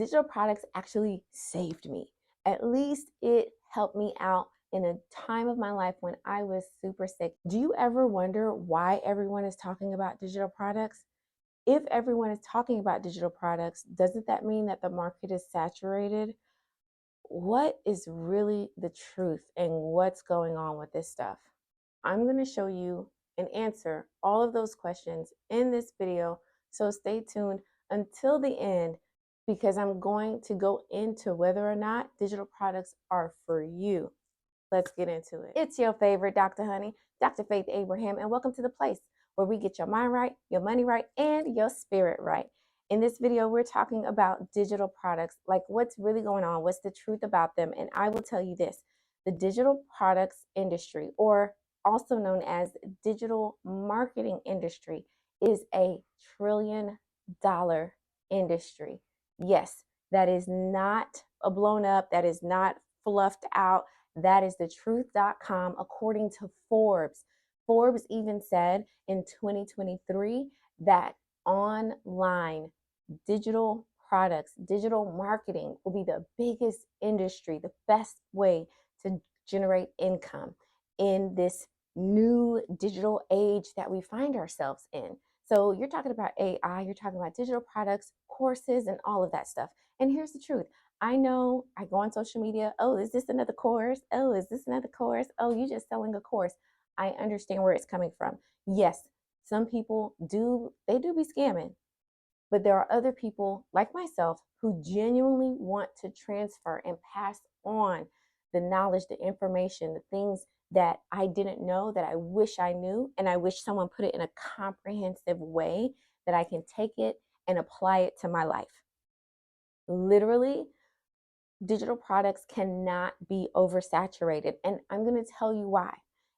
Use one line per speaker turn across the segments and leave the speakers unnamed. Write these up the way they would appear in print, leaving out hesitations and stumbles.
Digital products actually saved me. At least it helped me out in a time of my life when I was super sick. Do you ever wonder why everyone is talking about digital products? If everyone is talking about digital products, doesn't that mean that the market is saturated? What is really the truth and what's going on with this stuff? I'm going to show you and answer all of those questions in this video. So stay tuned until the end because I'm going to go into whether or not digital products are for you. Let's get into it. It's your favorite Dr. Honey, Dr. Faith Abraham, and welcome to the place where we get your mind right, your money right, and your spirit right. In this video, we're talking about digital products, like what's really going on, what's the truth about them, and I will tell you this. The digital products industry, or also known as digital marketing industry, is a $1 trillion industry. Yes, that is not a blown up, that is not fluffed out. That is the truth.com according to Forbes. Forbes even said in 2023 that online digital products, digital marketing will be the biggest industry, the best way to generate income in this new digital age that we find ourselves in. So you're talking about AI, you're talking about digital products, courses, and all of that stuff. And here's the truth. I know I go on social media. Oh, is this another course? Oh, is this another course? Oh, you just selling a course. I understand where it's coming from. Yes, some people do be scamming, but there are other people like myself who genuinely want to transfer and pass on the knowledge, the information, the things that I didn't know that I wish I knew. And I wish someone put it in a comprehensive way that I can take it and apply it to my life. Literally, digital products cannot be oversaturated. And I'm going to tell you why.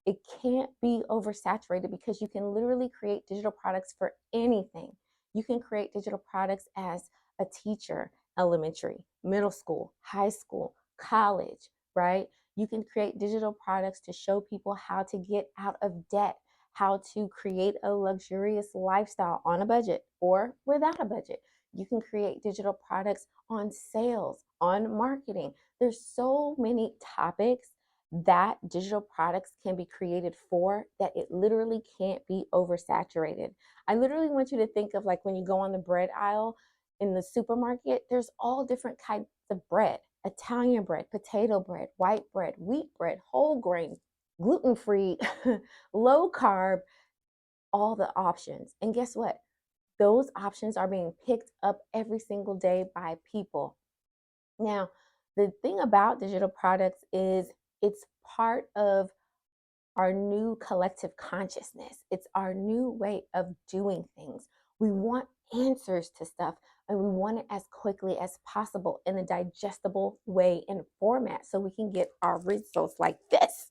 It can't be oversaturated because you can literally create digital products for anything. You can create digital products as a teacher, elementary, middle school, high school, college, right? You can create digital products to show people how to get out of debt, how to create a luxurious lifestyle on a budget or without a budget. You can create digital products on sales, on marketing. There's so many topics that digital products can be created for that it literally can't be oversaturated. I literally want you to think of like when you go on the bread aisle in the supermarket, there's all different kinds of bread. Italian bread, potato bread, white bread, wheat bread, whole grain, gluten-free, low carb, all the options. And guess what? Those options are being picked up every single day by people. Now, the thing about digital products is it's part of our new collective consciousness. It's our new way of doing things. We want answers to stuff and we want it as quickly as possible in a digestible way and format so we can get our results like this.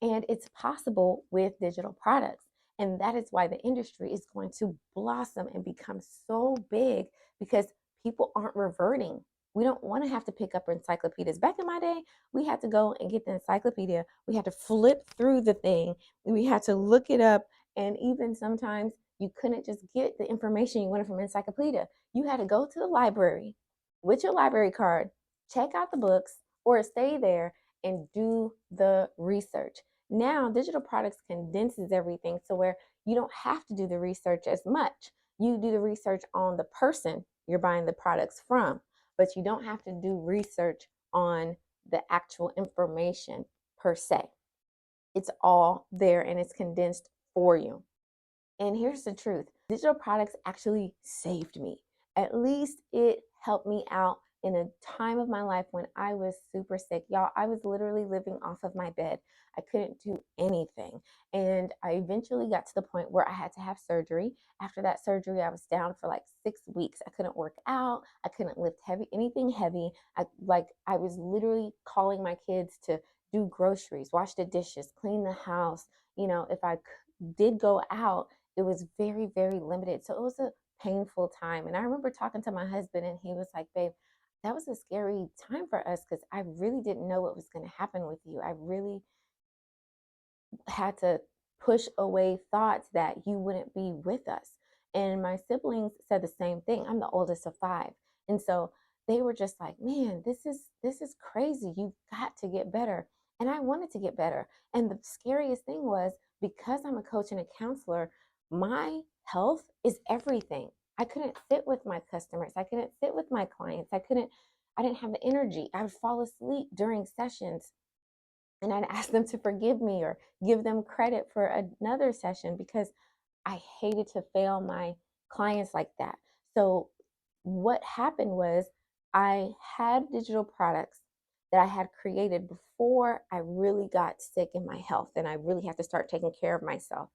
And it's possible with digital products. And that is why the industry is going to blossom and become so big because people aren't reverting. We don't want to have to pick up encyclopedias. Back in my day, we had to go and get the encyclopedia. We had to flip through the thing. We had to look it up. And even sometimes you couldn't just get the information you wanted from encyclopedia. You had to go to the library with your library card, check out the books, or stay there and do the research. Now, digital products condenses everything so where you don't have to do the research as much. You do the research on the person you're buying the products from, but you don't have to do research on the actual information per se. It's all there and it's condensed for you. And here's the truth. Digital products actually saved me. At least it helped me out in a time of my life when I was super sick. Y'all, I was literally living off of my bed. I couldn't do anything. And I eventually got to the point where I had to have surgery. After that surgery, I was down for like 6 weeks. I couldn't work out. I couldn't lift anything heavy. I was literally calling my kids to do groceries, wash the dishes, clean the house. You know, if I did go out, it was very, very limited. So it was a painful time. And I remember talking to my husband and he was like, babe, that was a scary time for us because I really didn't know what was going to happen with you. I really had to push away thoughts that you wouldn't be with us. And my siblings said the same thing. I'm the oldest of 5. And so they were just like, man, this is crazy. You've got to get better. And I wanted to get better. And the scariest thing was, because I'm a coach and a counselor, my health is everything. I couldn't sit with my customers. I couldn't sit with my clients. I didn't have the energy. I would fall asleep during sessions, and I'd ask them to forgive me or give them credit for another session because I hated to fail my clients like that. So what happened was, I had digital products that I had created before I really got sick in my health and I really had to start taking care of myself.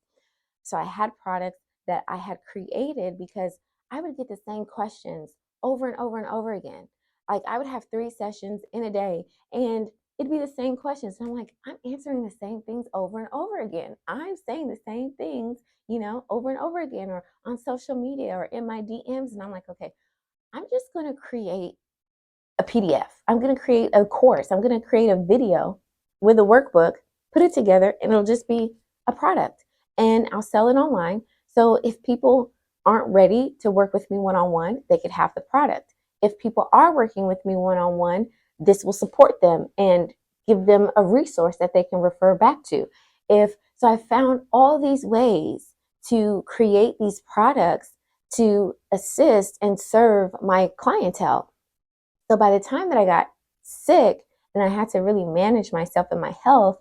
So I had products that I had created because I would get the same questions over and over and over again. Like, I would have 3 sessions in a day and it'd be the same questions. And I'm like, I'm answering the same things over and over again. I'm saying the same things, over and over again, or on social media or in my DMs. And I'm like, okay, I'm just going to create a PDF. I'm going to create a course. I'm going to create a video with a workbook, put it together, and it'll just be a product. And I'll sell it online. So if people aren't ready to work with me one-on-one, they could have the product. If people are working with me one-on-one, this will support them and give them a resource that they can refer back to. So I found all these ways to create these products to assist and serve my clientele. So by the time that I got sick and I had to really manage myself and my health,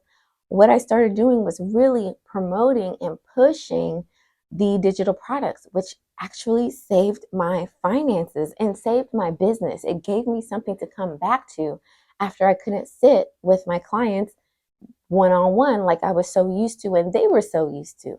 what I started doing was really promoting and pushing the digital products, which actually saved my finances and saved my business. It gave me something to come back to after I couldn't sit with my clients one-on-one like I was so used to and they were so used to.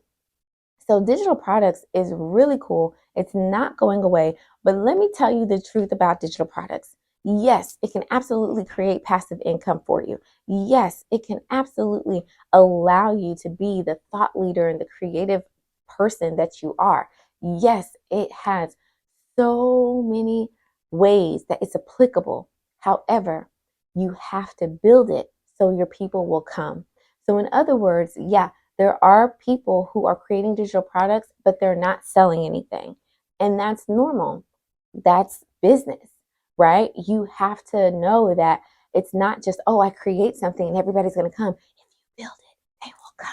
So digital products is really cool. It's not going away, but let me tell you the truth about digital products. Yes, it can absolutely create passive income for you. Yes, it can absolutely allow you to be the thought leader and the creative person that you are. Yes, it has so many ways that it's applicable. However, you have to build it so your people will come. So in other words, yeah, there are people who are creating digital products, but they're not selling anything. And that's normal. That's business, right? You have to know that it's not just, oh, I create something and everybody's going to come. If you build it, they will come.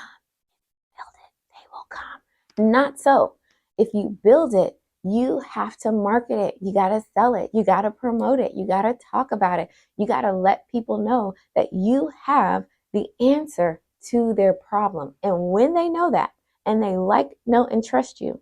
Build it, they will come. Not so. If you build it, you have to market it. You got to sell it. You got to promote it. You got to talk about it. You got to let people know that you have the answer to their problem. And when they know that and they like, know, and trust you,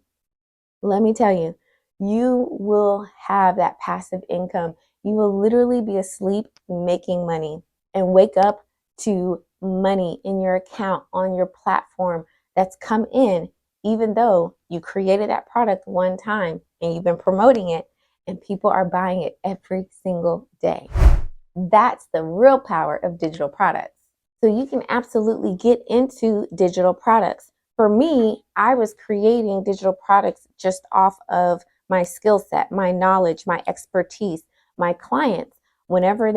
let me tell you, you will have that passive income. You will literally be asleep making money and wake up to money in your account on your platform that's come in, even though you created that product one time and you've been promoting it and people are buying it every single day. That's the real power of digital products. So you can absolutely get into digital products. For me, I was creating digital products just off of my skill set, my knowledge, my expertise, my clients. Whenever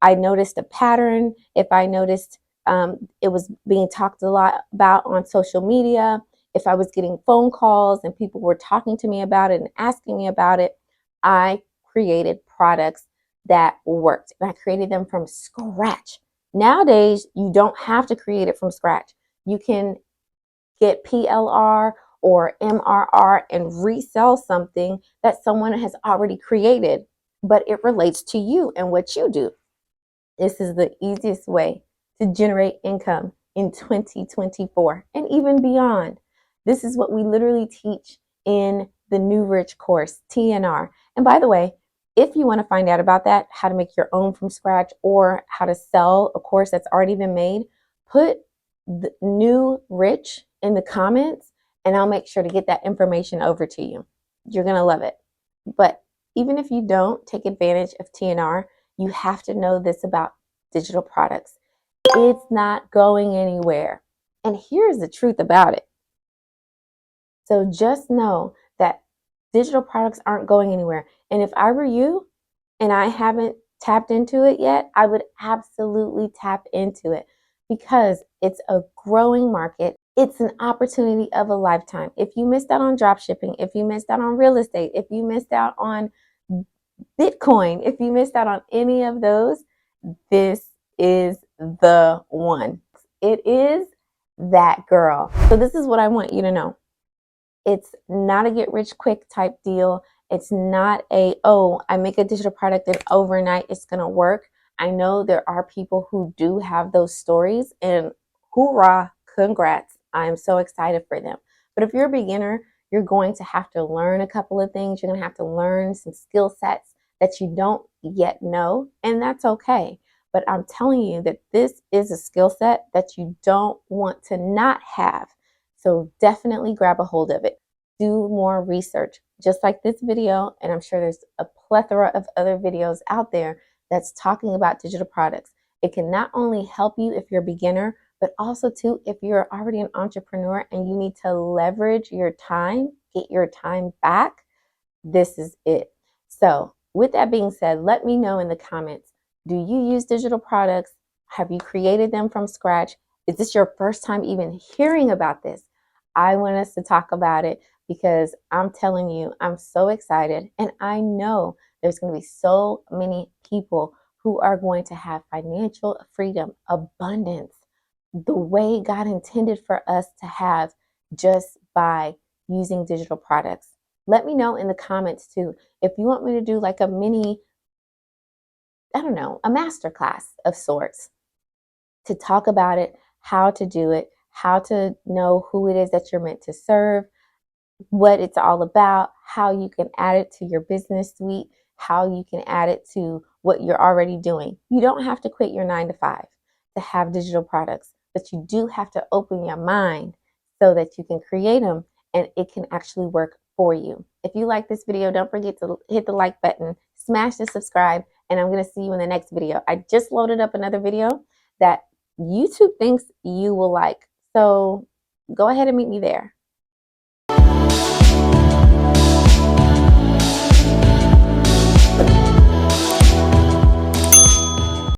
I noticed a pattern, if I noticed it was being talked a lot about on social media, if I was getting phone calls and people were talking to me about it and asking me about it, I created products that worked. And I created them from scratch. Nowadays, you don't have to create it from scratch. You can get PLR or MRR and resell something that someone has already created, but it relates to you and what you do. This is the easiest way to generate income in 2024 and even beyond. This is what we literally teach in the New Rich course, TNR. And by the way, if you want to find out about that, how to make your own from scratch or how to sell a course that's already been made, put the New Rich in the comments and I'll make sure to get that information over to you. You're going to love it. But even if you don't take advantage of TNR, you have to know this about digital products. It's not going anywhere. And here's the truth about it. So just know that digital products aren't going anywhere. And if I were you and I haven't tapped into it yet, I would absolutely tap into it because it's a growing market. It's an opportunity of a lifetime. If you missed out on drop shipping, if you missed out on real estate, if you missed out on Bitcoin. If you missed out on any of those, this is the one. It is that girl. So this is what I want you to know. It's not a get rich quick type deal. It's not a, oh, I make a digital product and overnight it's going to work. I know there are people who do have those stories, and hoorah, congrats. I'm so excited for them. But if you're a beginner, you're going to have to learn a couple of things. You're going to have to learn some skill sets that you don't yet know, and that's okay. But I'm telling you that this is a skill set that you don't want to not have. So definitely grab a hold of it. Do more research, just like this video, and I'm sure there's a plethora of other videos out there that's talking about digital products. It can not only help you if you're a beginner, but also too if you're already an entrepreneur and you need to leverage your time, get your time back. This is it. So with that being said, let me know in the comments, do you use digital products? Have you created them from scratch? Is this your first time even hearing about this? I want us to talk about it because I'm telling you, I'm so excited. And I know there's going to be so many people who are going to have financial freedom, abundance, the way God intended for us to have just by using digital products. Let me know in the comments too if you want me to do like a mini, I don't know, a masterclass of sorts to talk about it, how to do it, how to know who it is that you're meant to serve, what it's all about, how you can add it to your business suite, how you can add it to what you're already doing. You don't have to quit your 9 to 5 to have digital products, but you do have to open your mind so that you can create them and it can actually work for you. If you like this video, don't forget to hit the like button, smash the subscribe, and I'm going to see you in the next video. I just loaded up another video that YouTube thinks you will like. So go ahead and meet me there.